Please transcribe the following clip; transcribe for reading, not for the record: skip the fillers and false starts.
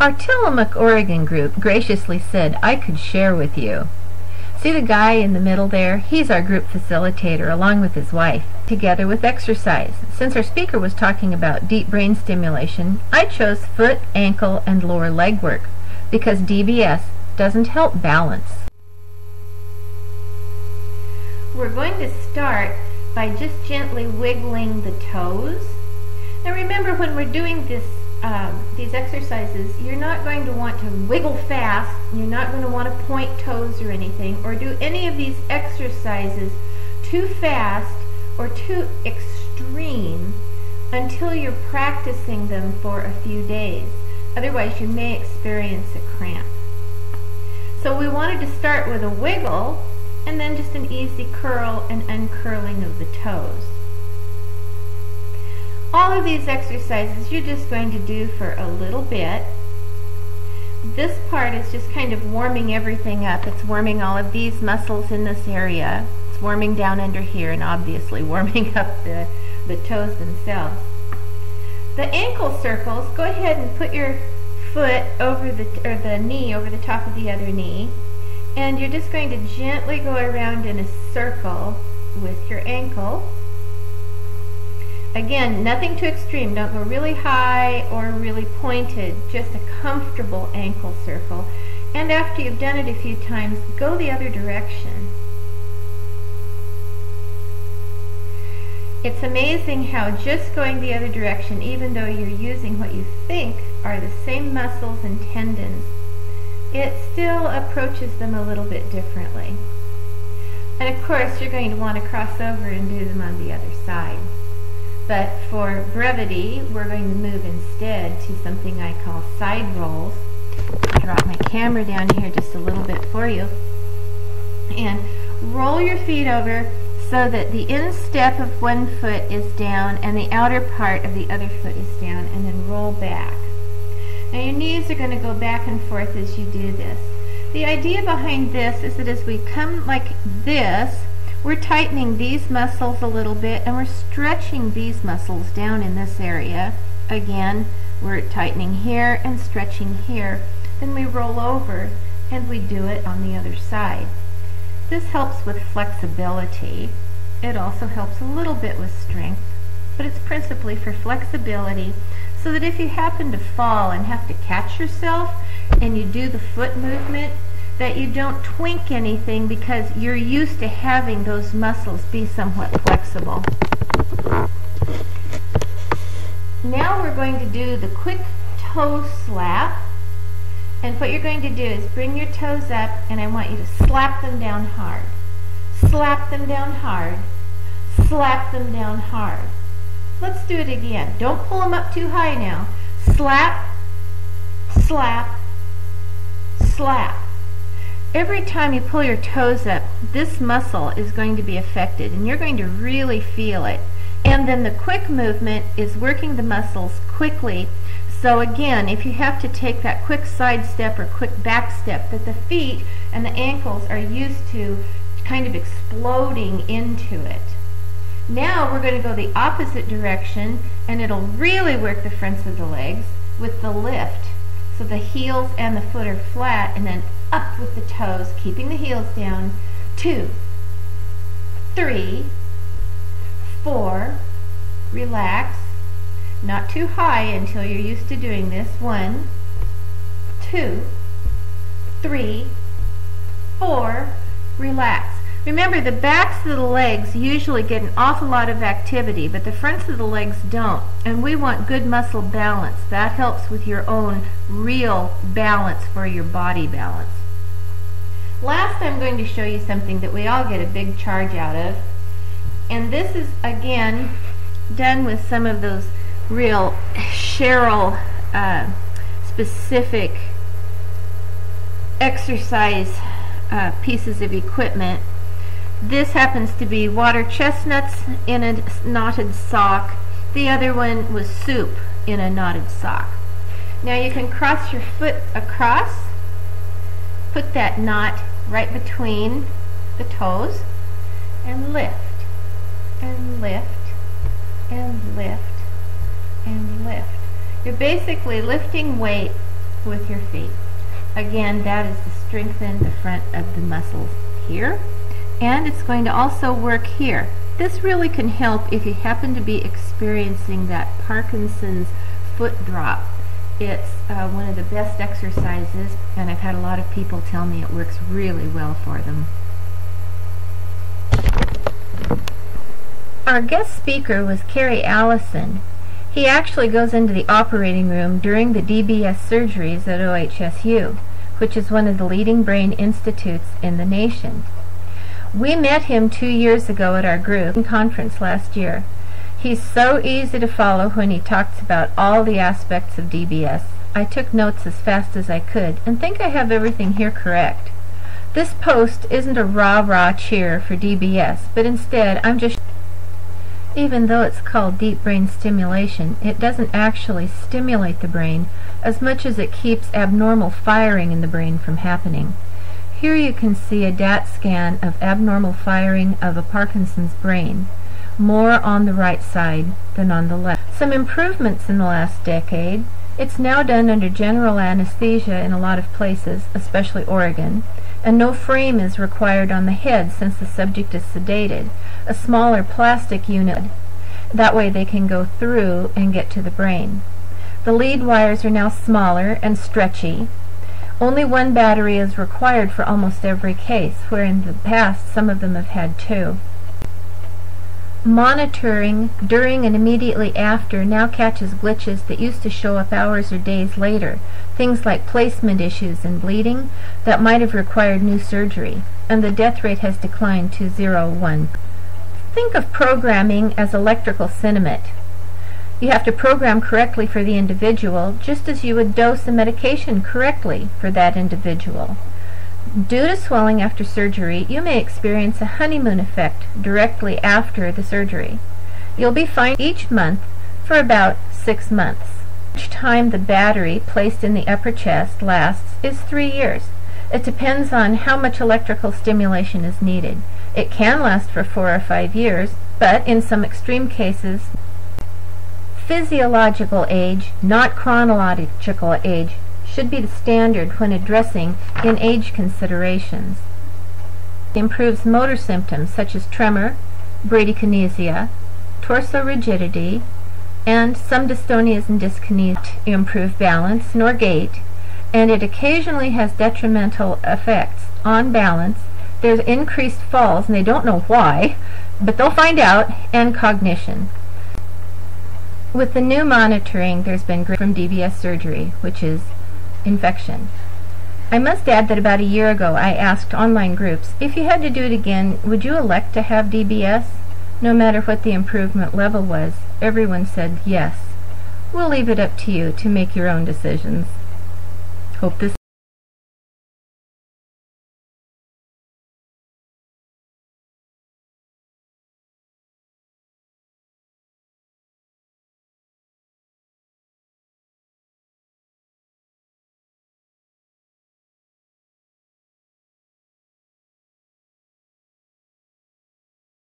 Our Tillamook, Oregon group graciously said I could share with you. See the guy in the middle there? He's our group facilitator along with his wife, together with exercise. Since our speaker was talking about deep brain stimulation, I chose foot, ankle, and lower leg work because DBS doesn't help balance. We're going to start by just gently wiggling the toes. Now remember, when we're doing these exercises, you're not going to want to wiggle fast, you're not going to want to point toes or anything, or do any of these exercises too fast or too extreme until you're practicing them for a few days. Otherwise you may experience a cramp. So we wanted to start with a wiggle and then just an easy curl and uncurling of the toes. All of these exercises you're just going to do for a little bit. This part is just kind of warming everything up. It's warming all of these muscles in this area. It's warming down under here and obviously warming up the toes themselves. The ankle circles, go ahead and put your foot over the knee over the top of the other knee, and you're just going to gently go around in a circle with your ankle. Again, nothing too extreme. Don't go really high or really pointed, just a comfortable ankle circle. And after you've done it a few times, go the other direction. It's amazing how just going the other direction, even though you're using what you think are the same muscles and tendons, it still approaches them a little bit differently. And of course, you're going to want to cross over and do them on the other side. But for brevity, we're going to move instead to something I call side rolls. I'll drop my camera down here just a little bit for you. And roll your feet over so that the instep of one foot is down and the outer part of the other foot is down, and then roll back. Now your knees are going to go back and forth as you do this. The idea behind this is that as we come like this, we're tightening these muscles a little bit and we're stretching these muscles down in this area. Again, we're tightening here and stretching here. Then we roll over and we do it on the other side. This helps with flexibility. It also helps a little bit with strength, but it's principally for flexibility, so that if you happen to fall and have to catch yourself and you do the foot movement, that you don't twink anything because you're used to having those muscles be somewhat flexible. Now we're going to do the quick toe slap. And what you're going to do is bring your toes up, and I want you to slap them down hard. Slap them down hard. Slap them down hard. Let's do it again. Don't pull them up too high now. Slap, slap, slap. Every time you pull your toes up, this muscle is going to be affected, and you're going to really feel it. And then the quick movement is working the muscles quickly. So again, if you have to take that quick side step or quick back step, that the feet and the ankles are used to kind of exploding into it. Now we're going to go the opposite direction, and it'll really work the fronts of the legs with the lift. So the heels and the foot are flat, and then up with the toes, keeping the heels down. 2, 3, 4, relax. Not too high until you're used to doing this. 1, 2, 3, 4, relax. Remember, the backs of the legs usually get an awful lot of activity, but the fronts of the legs don't. And we want good muscle balance. That helps with your own real balance for your body balance. Last, I'm going to show you something that we all get a big charge out of. And this is, again, done with some of those real Cheryl specific exercise pieces of equipment. This happens to be water chestnuts in a knotted sock. The other one was soup in a knotted sock. Now you can cross your foot across, put that knot right between the toes, and lift, and lift, and lift, and lift. You're basically lifting weight with your feet. Again, that is to strengthen the front of the muscles here, and it's going to also work here. This really can help if you happen to be experiencing that Parkinson's foot drop. It's one of the best exercises, and I've had a lot of people tell me it works really well for them. Our guest speaker was Carey Allison. He actually goes into the operating room during the DBS surgeries at OHSU, which is one of the leading brain institutes in the nation. We met him 2 years ago at our group conference last year. He's so easy to follow when he talks about all the aspects of DBS. I took notes as fast as I could and think I have everything here correct. This post isn't a rah-rah cheer for DBS, but instead I'm just... Even though it's called Deep Brain Stimulation, it doesn't actually stimulate the brain as much as it keeps abnormal firing in the brain from happening. Here you can see a DAT scan of abnormal firing of a Parkinson's brain, more on the right side than on the left. Some improvements in the last decade. It's now done under general anesthesia in a lot of places, especially Oregon, and no frame is required on the head since the subject is sedated. A smaller plastic unit. That way they can go through and get to the brain. The lead wires are now smaller and stretchy. Only one battery is required for almost every case, where in the past some of them have had two. Monitoring during and immediately after now catches glitches that used to show up hours or days later, things like placement issues and bleeding that might have required new surgery, and the death rate has declined to 0.1. Think of programming as electrical cinnamate. You have to program correctly for the individual, just as you would dose a medication correctly for that individual. Due to swelling after surgery, you may experience a honeymoon effect directly after the surgery. You'll be fine each month for about 6 months. Each time the battery placed in the upper chest lasts is 3 years. It depends on how much electrical stimulation is needed. It can last for 4 or 5 years, but in some extreme cases, physiological age, not chronological age, should be the standard when addressing in age considerations. It improves motor symptoms such as tremor, bradykinesia, torso rigidity, and some dystonias and dyskinesia. Improve balance nor gait, and it occasionally has detrimental effects on balance. There's increased falls, and they don't know why, but they'll find out, and cognition. With the new monitoring, there's been great from DBS surgery, which is infection. I must add that about a year ago I asked online groups, if you had to do it again, would you elect to have DBS? No matter what the improvement level was, everyone said yes. We'll leave it up to you to make your own decisions. Hope this